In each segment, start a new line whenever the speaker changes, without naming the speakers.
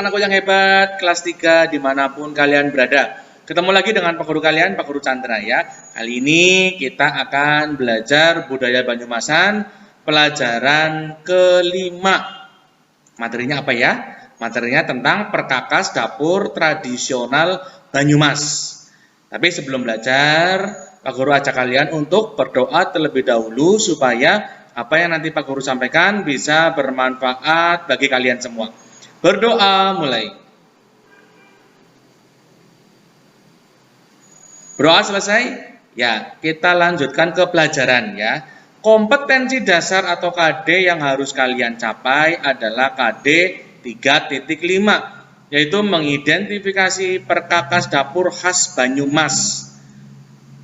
anak-anakku yang hebat, kelas 3 dimanapun kalian berada. Ketemu lagi dengan Pak Guru kalian, Pak Guru Chandra ya. Kali ini kita akan belajar budaya Banyumasan, pelajaran kelima. Materinya apa ya? Materinya tentang perkakas dapur tradisional Banyumas. Tapi sebelum belajar, Pak Guru ajak kalian untuk berdoa terlebih dahulu supaya apa yang nanti Pak Guru sampaikan bisa bermanfaat bagi kalian semua. Berdoa mulai. Berdoa selesai? Ya, kita lanjutkan ke pelajaran ya. Kompetensi dasar atau KD yang harus kalian capai adalah KD 3.5, yaitu mengidentifikasi perkakas dapur khas Banyumas.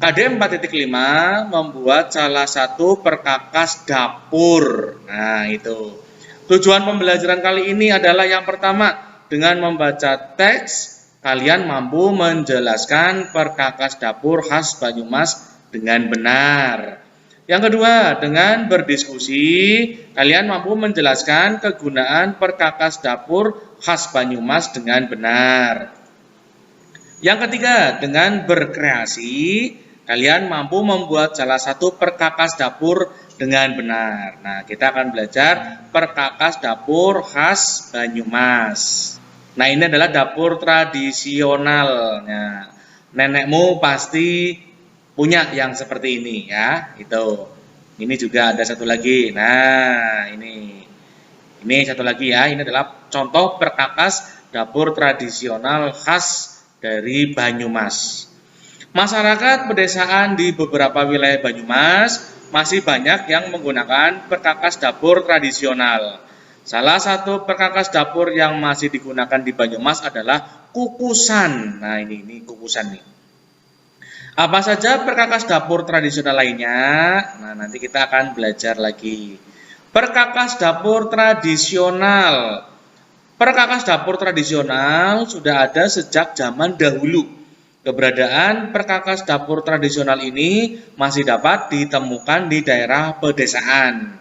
KD 4.5 membuat salah satu perkakas dapur. Nah, itu. Tujuan pembelajaran kali ini adalah yang pertama, dengan membaca teks, kalian mampu menjelaskan perkakas dapur khas Banyumas dengan benar. Yang kedua, dengan berdiskusi, kalian mampu menjelaskan kegunaan perkakas dapur khas Banyumas dengan benar. Yang ketiga, dengan berkreasi, kalian mampu membuat salah satu perkakas dapur dengan benar. Nah, kita akan belajar perkakas dapur khas Banyumas. Nah, ini adalah dapur tradisional. Nah, nenekmu pasti punya yang seperti ini ya. Itu. Ini juga ada satu lagi. Nah, ini satu lagi ya. Ini adalah contoh perkakas dapur tradisional khas dari Banyumas. Masyarakat pedesaan di beberapa wilayah Banyumas masih banyak yang menggunakan perkakas dapur tradisional. Salah satu perkakas dapur yang masih digunakan di Banyumas adalah kukusan. Nah, ini kukusan nih. Apa saja perkakas dapur tradisional lainnya? Nah, nanti kita akan belajar lagi. Perkakas dapur tradisional. Perkakas dapur tradisional sudah ada sejak zaman dahulu. Keberadaan perkakas dapur tradisional ini masih dapat ditemukan di daerah pedesaan.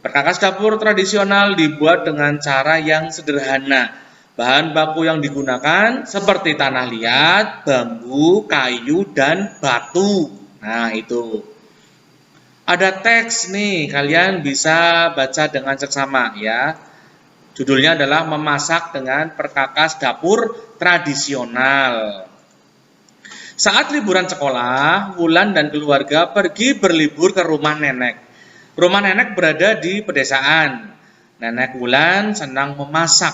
Perkakas dapur tradisional dibuat dengan cara yang sederhana. Bahan baku yang digunakan seperti tanah liat, bambu, kayu, dan batu. Nah, itu. Ada teks nih, kalian bisa baca dengan seksama ya. Judulnya adalah memasak dengan perkakas dapur tradisional. Saat liburan sekolah, Wulan dan keluarga pergi berlibur ke rumah nenek. Rumah nenek berada di pedesaan. Nenek Wulan senang memasak.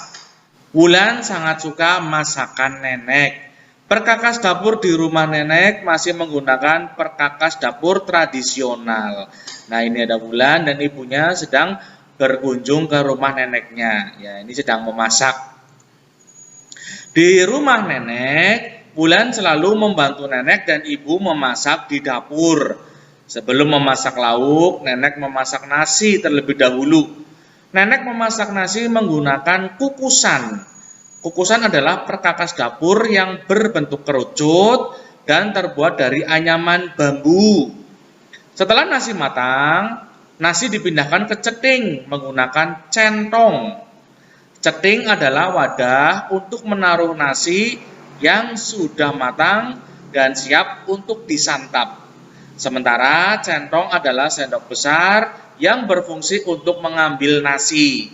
Wulan sangat suka masakan nenek. Perkakas dapur di rumah nenek masih menggunakan perkakas dapur tradisional. Nah, ini ada Wulan dan ibunya sedang berkunjung ke rumah neneknya. Ya, ini sedang memasak. Di rumah nenek, Wulan selalu membantu nenek dan ibu memasak di dapur. Sebelum memasak lauk, nenek memasak nasi terlebih dahulu. Nenek memasak nasi menggunakan kukusan. Kukusan adalah perkakas dapur yang berbentuk kerucut dan terbuat dari anyaman bambu. Setelah nasi matang, nasi dipindahkan ke ceting menggunakan centong. Ceting adalah wadah untuk menaruh nasi yang sudah matang dan siap untuk disantap. Sementara centong adalah sendok besar yang berfungsi untuk mengambil nasi.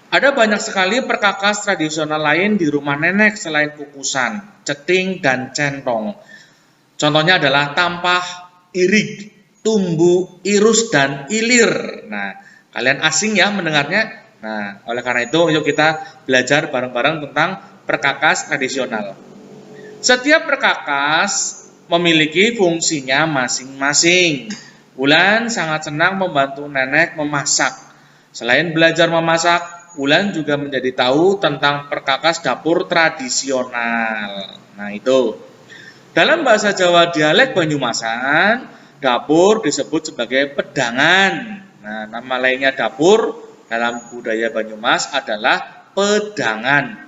Ada banyak sekali perkakas tradisional lain di rumah nenek selain kukusan, ceting, dan centong. Contohnya adalah tampah, irik, tumbu, irus, dan ilir. Nah, kalian asing ya mendengarnya. Nah, oleh karena itu yuk kita belajar bareng-bareng tentang perkakas tradisional. Setiap perkakas memiliki fungsinya masing-masing. Wulan sangat senang membantu nenek memasak. Selain belajar memasak, Wulan juga menjadi tahu tentang perkakas dapur tradisional. Nah, itu. Dalam bahasa Jawa dialek Banyumasan, dapur disebut sebagai pedangan. Nah, nama lainnya dapur dalam budaya Banyumas adalah pedangan.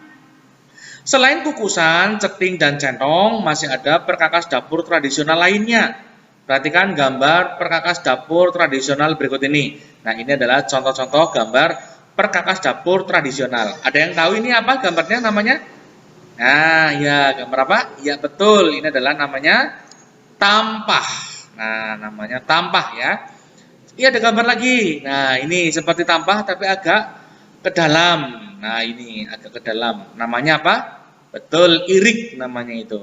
Selain kukusan, ceting, dan centong, masih ada perkakas dapur tradisional lainnya. Perhatikan gambar perkakas dapur tradisional berikut ini. Nah, ini adalah contoh-contoh gambar perkakas dapur tradisional. Ada yang tahu ini apa gambarnya namanya? Nah, ya gambar apa? Ya betul, ini adalah namanya tampah. Nah, namanya tampah ya. Ini ada gambar lagi. Nah, ini seperti tampah tapi agak ke dalam. Nah, ini agak ke dalam. Namanya apa? Betul, irik namanya itu.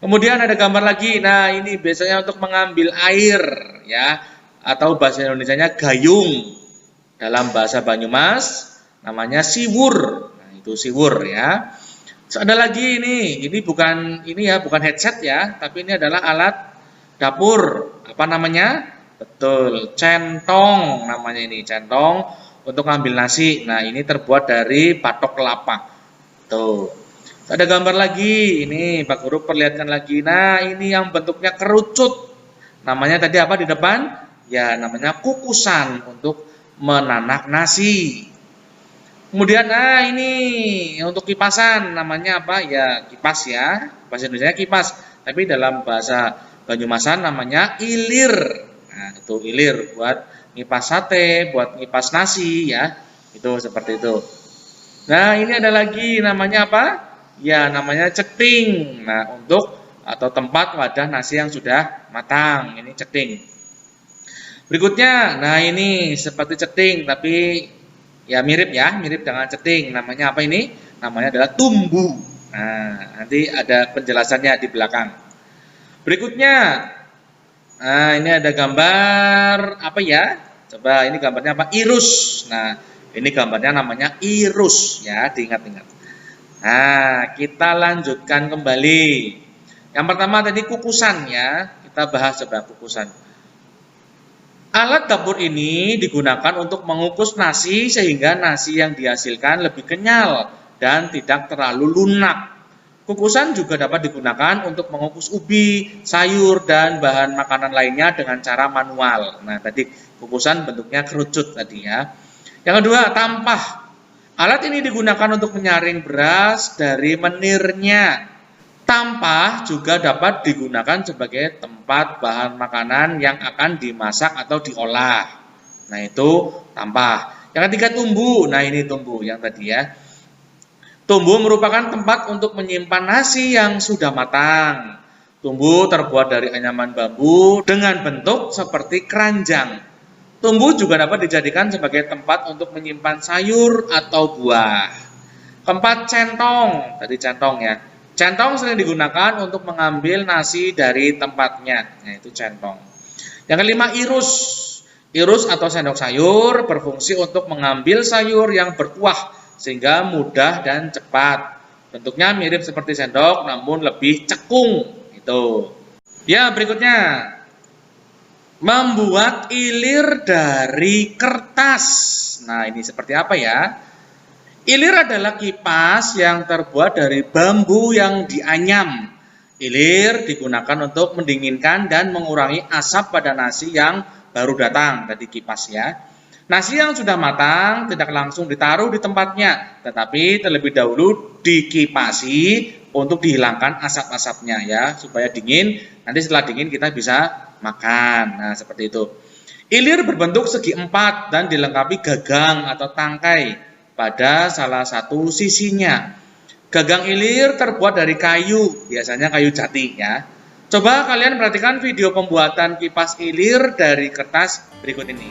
Kemudian ada gambar lagi. Nah, ini biasanya untuk mengambil air ya, atau bahasa Indonesianya gayung. Dalam bahasa Banyumas namanya siwur. Nah, itu siwur ya. Terus ada lagi ini bukan headset ya, tapi ini adalah alat dapur. Apa namanya? Betul, centong namanya ini, centong untuk ngambil nasi. Nah, ini terbuat dari batok kelapa. Tuh. Ada gambar lagi, ini Pak Guru perlihatkan lagi. Nah, ini yang bentuknya kerucut. Namanya tadi apa di depan? Ya, namanya kukusan untuk menanak nasi. Kemudian, nah ini untuk kipasan, namanya apa? Ya, kipas ya. Bahasa Indonesia kipas, tapi dalam bahasa Banyumasan namanya ilir. Nah, itu ilir buat ngipas sate, buat ngipas nasi ya. Itu seperti itu. Nah, ini ada lagi namanya apa? Ya, namanya ceting. Nah, untuk atau tempat wadah nasi yang sudah matang. Ini ceting. Berikutnya, nah ini seperti ceting tapi ya mirip dengan ceting. Namanya apa ini? Namanya adalah tumbu. Nah, nanti ada penjelasannya di belakang. Berikutnya, nah ini ada gambar apa ya? Coba ini gambarnya apa? Irus. Nah, ini gambarnya namanya irus ya, diingat-ingat. Nah, kita lanjutkan kembali. Yang pertama tadi kukusan ya. Kita bahas coba kukusan. Alat dapur ini digunakan untuk mengukus nasi sehingga nasi yang dihasilkan lebih kenyal dan tidak terlalu lunak. Kukusan juga dapat digunakan untuk mengukus ubi, sayur, dan bahan makanan lainnya dengan cara manual. Nah, tadi kukusan bentuknya kerucut tadi ya. Yang kedua, tampah. Alat ini digunakan untuk menyaring beras dari menirnya. Tampah juga dapat digunakan sebagai tempat bahan makanan yang akan dimasak atau diolah. Nah, itu tampah. Yang ketiga, tumbu. Nah, ini tumbu yang tadi ya. Tumbu merupakan tempat untuk menyimpan nasi yang sudah matang. Tumbu terbuat dari anyaman bambu dengan bentuk seperti keranjang. Tumbu juga dapat dijadikan sebagai tempat untuk menyimpan sayur atau buah. Keempat, centong. Tadi centong ya. Centong sering digunakan untuk mengambil nasi dari tempatnya, yaitu centong. Yang kelima, irus. Irus atau sendok sayur berfungsi untuk mengambil sayur yang berkuah sehingga mudah dan cepat. Bentuknya mirip seperti sendok namun lebih cekung. Itu. Ya, berikutnya. Membuat ilir dari kertas. Nah, ini seperti apa ya? Ilir adalah kipas yang terbuat dari bambu yang dianyam. Ilir digunakan untuk mendinginkan dan mengurangi asap pada nasi yang baru datang, tadi kipas ya. Nasi yang sudah matang tidak langsung ditaruh di tempatnya, tetapi terlebih dahulu dikipasi untuk dihilangkan asap-asapnya ya, supaya dingin. Nanti setelah dingin kita bisa makan. Nah, seperti itu. Ilir berbentuk segi empat dan dilengkapi gagang atau tangkai pada salah satu sisinya. Gagang ilir terbuat dari kayu, biasanya kayu jati ya. Coba kalian perhatikan video pembuatan kipas ilir dari kertas berikut ini.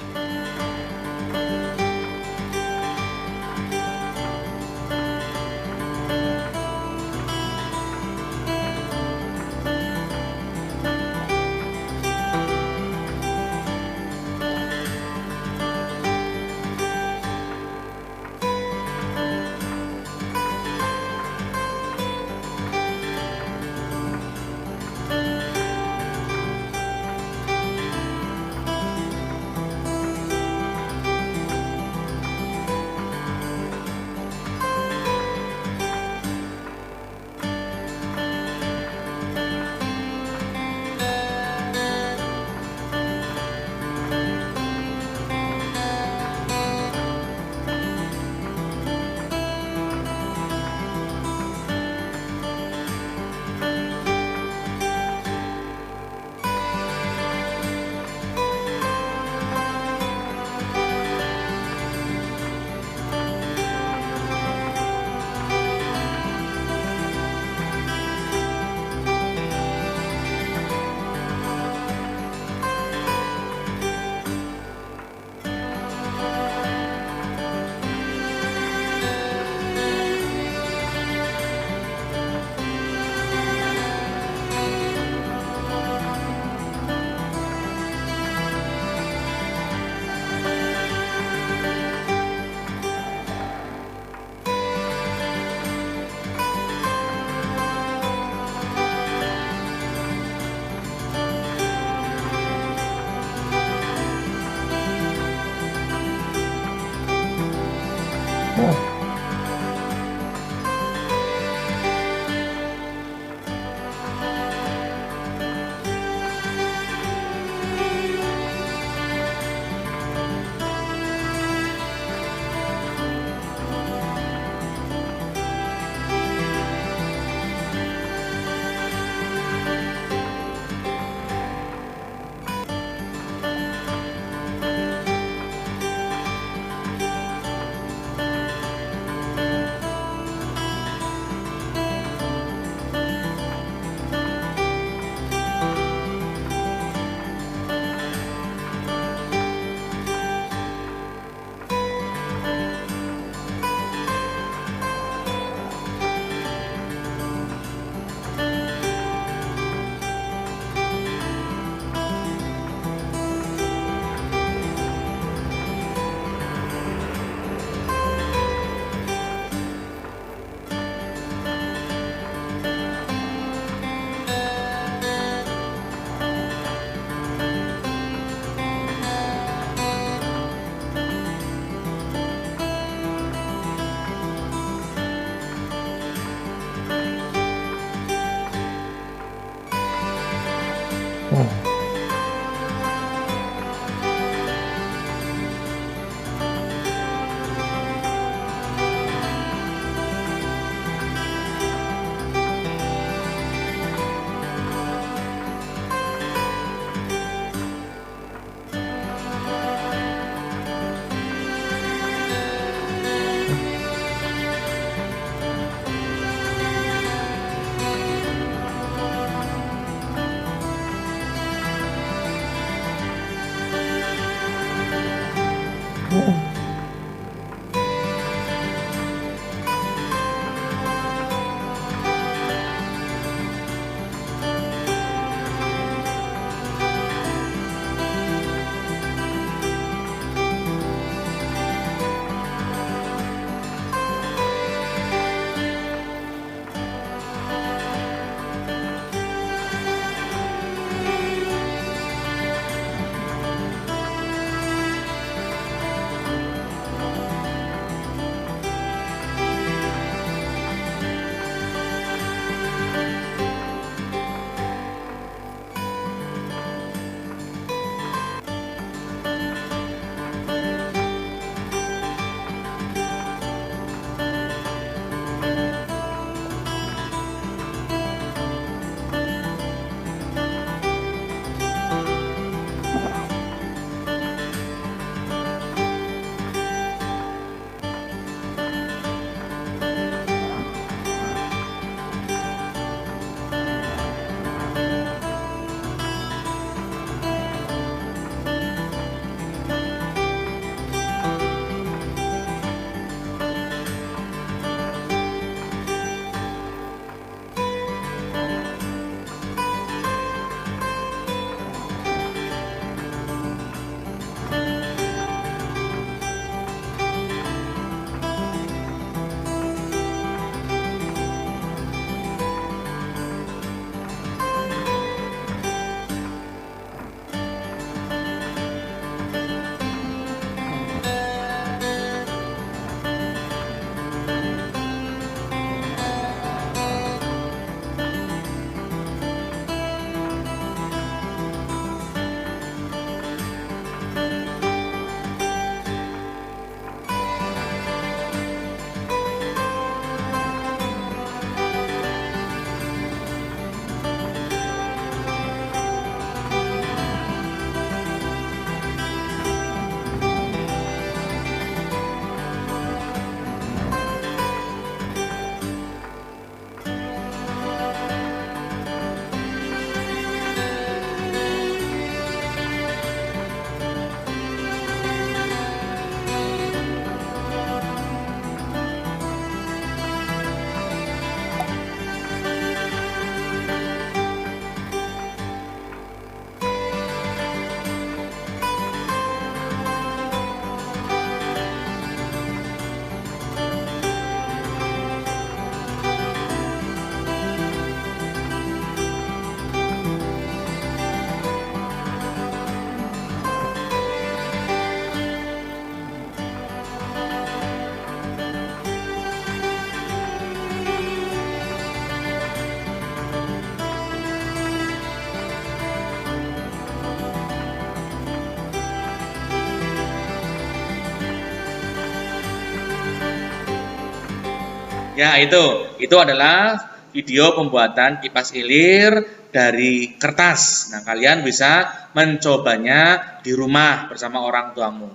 Ya, itu adalah video pembuatan kipas ilir dari kertas. Nah, kalian bisa mencobanya di rumah bersama orang tuamu.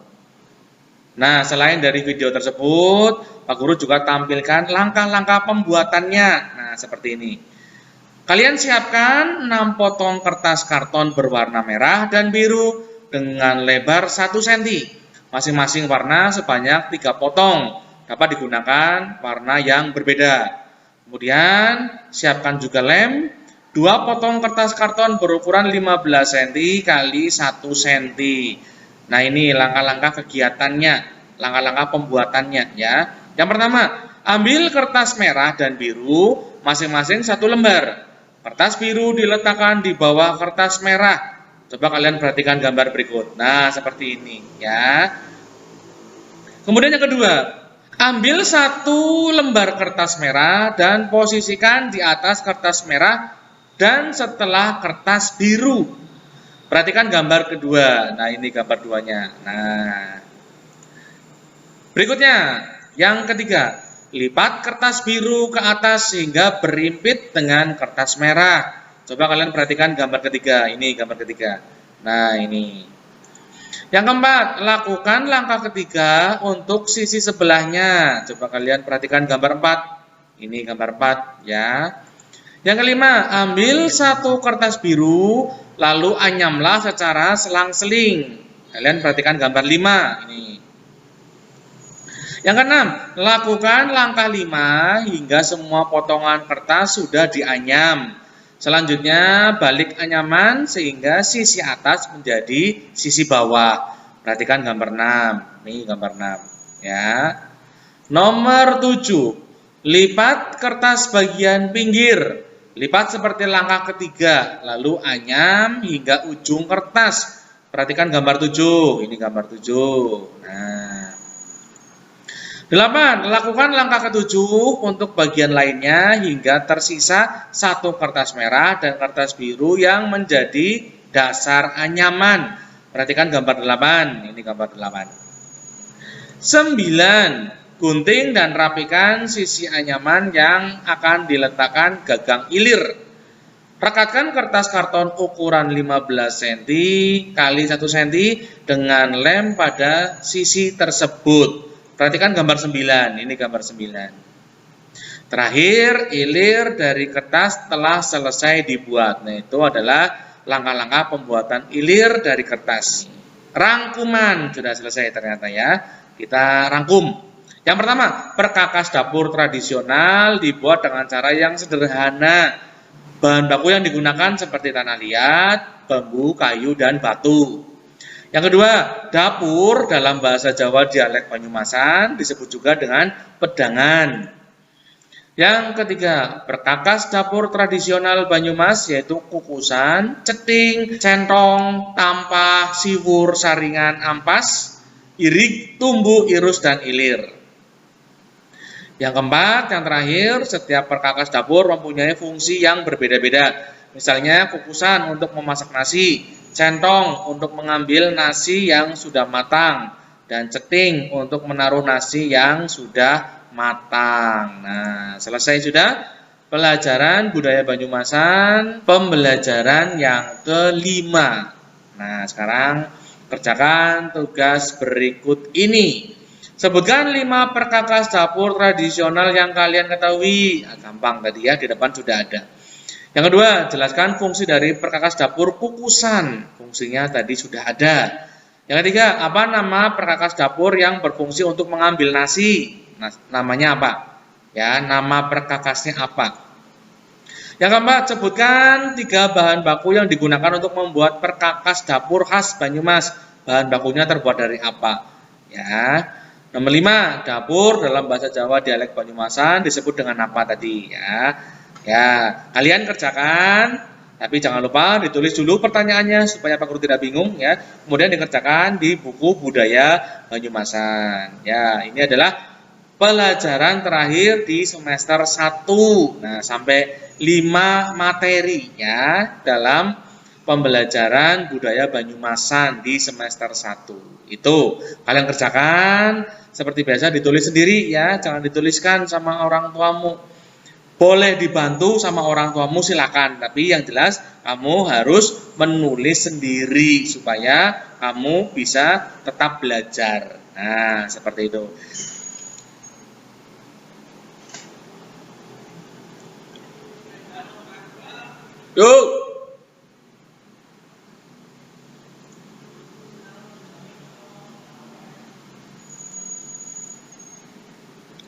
Nah, selain dari video tersebut, Pak Guru juga tampilkan langkah-langkah pembuatannya. Nah, seperti ini. Kalian siapkan 6 potong kertas karton berwarna merah dan biru dengan lebar 1 cm. Masing-masing warna sebanyak 3 potong. Dapat digunakan warna yang berbeda. Kemudian, siapkan juga lem. 2 potong kertas karton berukuran 15 cm kali 1 cm. Nah, ini langkah-langkah kegiatannya, langkah-langkah pembuatannya ya. Yang pertama, ambil kertas merah dan biru masing-masing 1 lembar. Kertas biru diletakkan di bawah kertas merah. Coba kalian perhatikan gambar berikut. Nah, seperti ini ya. Kemudian yang kedua, ambil 1 lembar kertas merah dan posisikan di atas kertas merah dan setelah kertas biru. Perhatikan gambar kedua. Nah, ini gambar duanya. Nah, berikutnya, yang ketiga. Lipat kertas biru ke atas sehingga berimpit dengan kertas merah. Coba kalian perhatikan gambar ketiga. Ini gambar ketiga. Nah, ini. Yang keempat, lakukan langkah ketiga untuk sisi sebelahnya. Coba kalian perhatikan gambar 4. Ini gambar 4 ya. Yang kelima, ambil 1 kertas biru lalu anyamlah secara selang-seling. Kalian perhatikan gambar 5 ini. Yang keenam, lakukan langkah 5 hingga semua potongan kertas sudah dianyam. Selanjutnya, balik anyaman sehingga sisi atas menjadi sisi bawah. Perhatikan gambar 6. Ini gambar 6. Ya. Nomor 7, lipat kertas bagian pinggir. Lipat seperti langkah ketiga, lalu anyam hingga ujung kertas. Perhatikan gambar 7. Ini gambar 7. Nah. 8. Lakukan langkah ke-7 untuk bagian lainnya hingga tersisa 1 kertas merah dan kertas biru yang menjadi dasar anyaman. Perhatikan gambar 8. Ini gambar 8. 9. Gunting dan rapikan sisi anyaman yang akan diletakkan gagang ilir. Rekatkan kertas karton ukuran 15 cm kali 1 cm dengan lem pada sisi tersebut. Perhatikan gambar 9, ini gambar 9. Terakhir, ilir dari kertas telah selesai dibuat. Nah, itu adalah langkah-langkah pembuatan ilir dari kertas. Rangkuman sudah selesai ternyata ya. Kita rangkum. Yang pertama, perkakas dapur tradisional dibuat dengan cara yang sederhana. Bahan baku yang digunakan seperti tanah liat, bambu, kayu, dan batu. Yang kedua, dapur dalam bahasa Jawa dialek Banyumasan disebut juga dengan pedangan. Yang ketiga, perkakas dapur tradisional Banyumas yaitu kukusan, ceting, centong, tampah, siwur, saringan, ampas, irik, tumbuh, irus, dan ilir. Yang keempat, yang terakhir, setiap perkakas dapur mempunyai fungsi yang berbeda-beda. Misalnya kukusan untuk memasak nasi, centong untuk mengambil nasi yang sudah matang, dan ceting untuk menaruh nasi yang sudah matang. Nah, selesai sudah pelajaran budaya Banyumasan, pembelajaran yang kelima. Nah, sekarang kerjakan tugas berikut ini. Sebutkan 5 perkakas dapur tradisional yang kalian ketahui. Nah, gampang tadi ya, di depan sudah ada. Yang kedua, jelaskan fungsi dari perkakas dapur kukusan. Fungsinya tadi sudah ada. Yang ketiga, apa nama perkakas dapur yang berfungsi untuk mengambil nasi? Nah, namanya apa? Ya, nama perkakasnya apa? Yang keempat, sebutkan 3 bahan baku yang digunakan untuk membuat perkakas dapur khas Banyumas. Bahan bakunya terbuat dari apa? Ya. Nomor 5, dapur dalam bahasa Jawa dialek Banyumasan disebut dengan apa tadi? Ya, kalian kerjakan, tapi jangan lupa ditulis dulu pertanyaannya supaya Pak Guru tidak bingung ya. Kemudian dikerjakan di buku budaya Banyumasan. Ya, ini adalah pelajaran terakhir di semester 1. Nah, sampai 5 materi ya dalam pembelajaran budaya Banyumasan di semester 1. Itu kalian kerjakan seperti biasa, ditulis sendiri ya, jangan dituliskan sama orang tuamu. Boleh dibantu sama orang tuamu silakan, tapi yang jelas kamu harus menulis sendiri supaya kamu bisa tetap belajar. Nah, seperti itu. Yuk.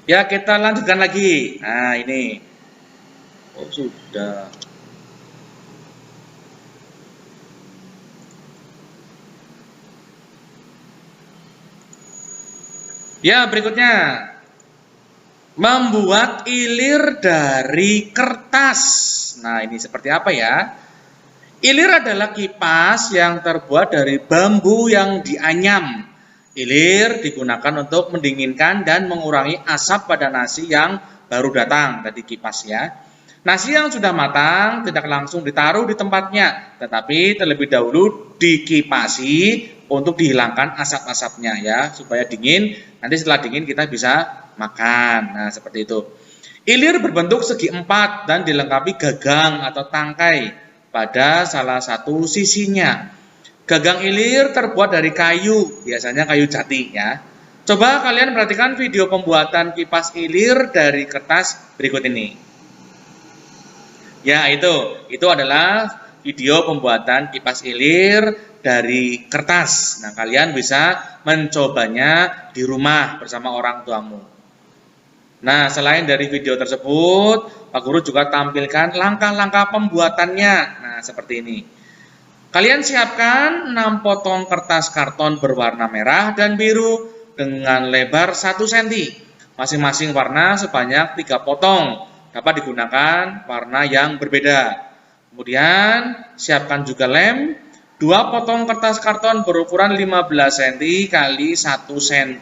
Ya, kita lanjutkan lagi. Nah, ini. Oh, sudah. Ya, berikutnya. Membuat ilir dari kertas. Nah, ini seperti apa ya? Ilir adalah kipas yang terbuat dari bambu yang dianyam. Ilir digunakan untuk mendinginkan dan mengurangi asap pada nasi yang baru datang, tadi kipas ya. Nasi yang sudah matang tidak langsung ditaruh di tempatnya, tetapi terlebih dahulu dikipasi untuk dihilangkan asap-asapnya ya, supaya dingin, nanti setelah dingin kita bisa makan. Nah, seperti itu. Ilir berbentuk segi empat dan dilengkapi gagang atau tangkai pada salah satu sisinya. Gagang ilir terbuat dari kayu, biasanya kayu jati ya. Coba kalian perhatikan video pembuatan kipas ilir dari kertas berikut ini. Ya, itu adalah video pembuatan kipas ilir dari kertas. Nah, kalian bisa mencobanya di rumah bersama orang tuamu. Nah, selain dari video tersebut, Pak Guru juga tampilkan langkah-langkah pembuatannya. Nah, seperti ini. Kalian siapkan 6 potong kertas karton berwarna merah dan biru dengan lebar 1 cm. Masing-masing warna sebanyak 3 potong. Dapat digunakan warna yang berbeda. Kemudian, siapkan juga lem. 2 potong kertas karton berukuran 15 cm kali 1 cm.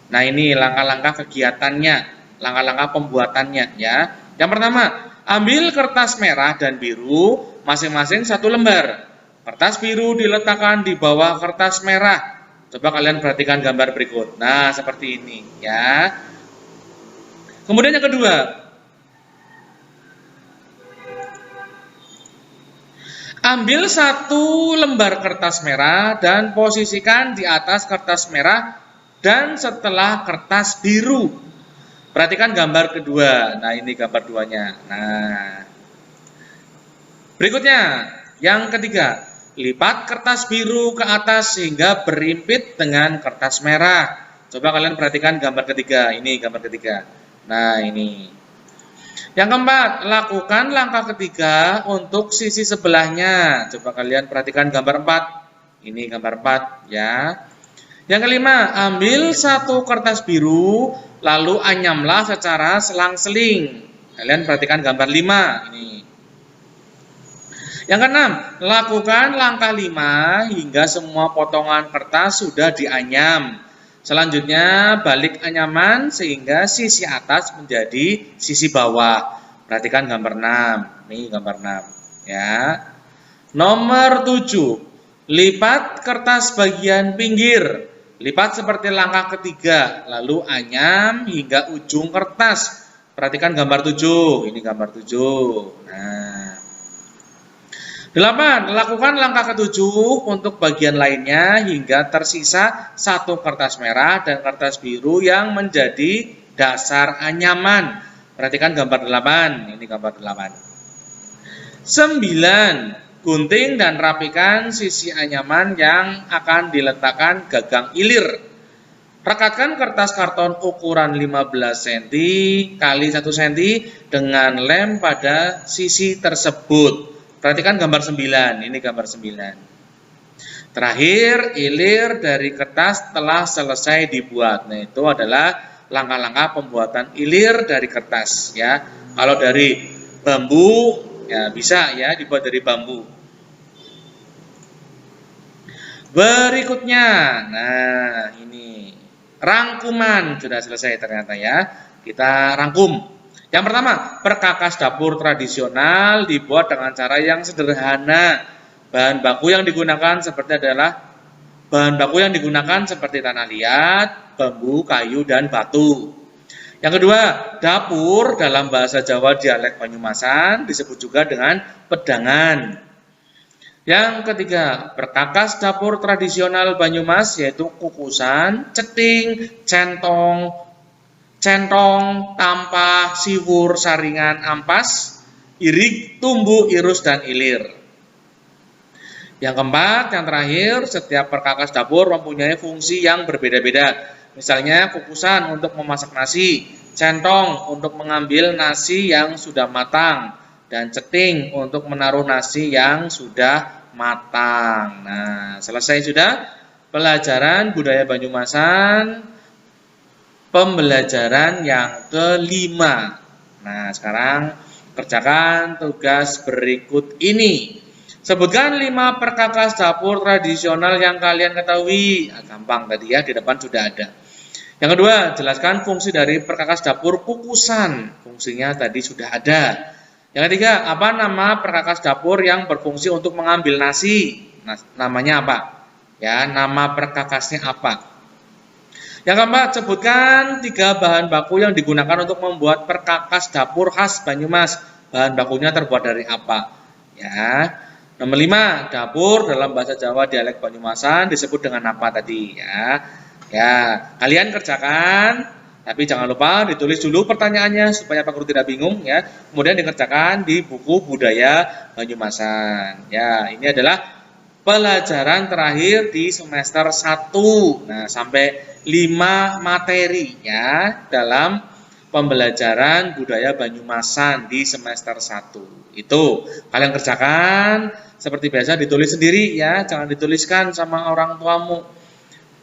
Nah, ini langkah-langkah kegiatannya, langkah-langkah pembuatannya ya. Yang pertama, ambil kertas merah dan biru masing-masing 1 lembar. Kertas biru diletakkan di bawah kertas merah. Coba kalian perhatikan gambar berikut. Nah, seperti ini ya. Kemudian yang kedua, ambil 1 lembar kertas merah dan posisikan di atas kertas merah dan setelah kertas biru. Perhatikan gambar kedua. Nah, ini gambar duanya. Nah, berikutnya, yang ketiga. Lipat kertas biru ke atas sehingga berimpit dengan kertas merah. Coba kalian perhatikan gambar ketiga. Ini gambar ketiga. Nah, ini. Yang keempat, lakukan langkah ketiga untuk sisi sebelahnya. Coba kalian perhatikan gambar 4. Ini gambar 4 ya. Yang kelima, ambil 1 kertas biru lalu anyamlah secara selang-seling. Kalian perhatikan gambar 5. Ini. Yang keenam, lakukan langkah 5 hingga semua potongan kertas sudah dianyam. Selanjutnya, balik anyaman sehingga sisi atas menjadi sisi bawah. Perhatikan gambar 6. Ini gambar 6 ya. Nomor 7, lipat kertas bagian pinggir. Lipat seperti langkah ketiga, lalu anyam hingga ujung kertas. Perhatikan gambar 7. Ini gambar 7. Nah, 8. Lakukan langkah ketujuh untuk bagian lainnya hingga tersisa 1 kertas merah dan kertas biru yang menjadi dasar anyaman. Perhatikan gambar 8. Ini gambar 8. 9. Gunting dan rapikan sisi anyaman yang akan diletakkan gagang ilir. Rekatkan kertas karton ukuran 15 cm kali 1 cm dengan lem pada sisi tersebut. Perhatikan gambar 9, ini gambar 9. Terakhir, ilir dari kertas telah selesai dibuat. Nah, itu adalah langkah-langkah pembuatan ilir dari kertas ya. Kalau dari bambu ya bisa ya dibuat dari bambu. Berikutnya, nah ini rangkuman sudah selesai ternyata ya. Kita rangkum. Yang pertama, perkakas dapur tradisional dibuat dengan cara yang sederhana. Bahan baku yang digunakan seperti tanah liat, bambu, kayu, dan batu. Yang kedua, dapur dalam bahasa Jawa dialek Banyumasan disebut juga dengan pedangan. Yang ketiga, perkakas dapur tradisional Banyumas yaitu kukusan, ceting, centong, tampah, siwur, saringan, ampas, irik, tumbuh, irus, dan ilir. Yang keempat, yang terakhir, setiap perkakas dapur mempunyai fungsi yang berbeda-beda. Misalnya kukusan untuk memasak nasi, centong untuk mengambil nasi yang sudah matang, dan ceting untuk menaruh nasi yang sudah matang. Nah, selesai sudah pelajaran budaya Banyumasan, pembelajaran yang kelima. Nah, sekarang kerjakan tugas berikut ini. Sebutkan 5 perkakas dapur tradisional yang kalian ketahui. Nah, gampang tadi ya, di depan sudah ada. Yang kedua, jelaskan fungsi dari perkakas dapur kukusan. Fungsinya tadi sudah ada. Yang ketiga, apa nama perkakas dapur yang berfungsi untuk mengambil nasi? Nah, namanya apa? Ya, nama perkakasnya apa? Yang keempat, sebutkan 3 bahan baku yang digunakan untuk membuat perkakas dapur khas Banyumas. Bahan bakunya terbuat dari apa? Ya. Nomor 5, dapur dalam bahasa Jawa dialek Banyumasan disebut dengan apa tadi? Ya, kalian kerjakan, tapi jangan lupa ditulis dulu pertanyaannya supaya Pak Guru tidak bingung ya. Kemudian dikerjakan di buku budaya Banyumasan. Ya, ini adalah pelajaran terakhir di semester 1. Nah, sampai 5 materi ya dalam pembelajaran budaya Banyumasan di semester 1. Itu kalian kerjakan seperti biasa, ditulis sendiri ya, jangan dituliskan sama orang tuamu.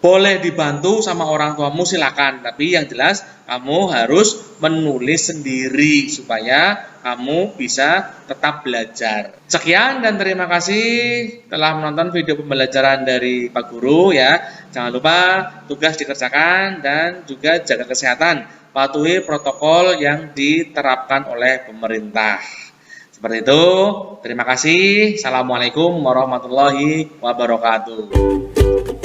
Boleh dibantu sama orang tuamu silakan, tapi yang jelas kamu harus menulis sendiri supaya kamu bisa tetap belajar. Sekian dan terima kasih telah menonton video pembelajaran dari Pak Guru ya. Jangan lupa tugas dikerjakan dan juga jaga kesehatan. Patuhi protokol yang diterapkan oleh pemerintah. Seperti itu. Terima kasih. Assalamualaikum warahmatullahi wabarakatuh.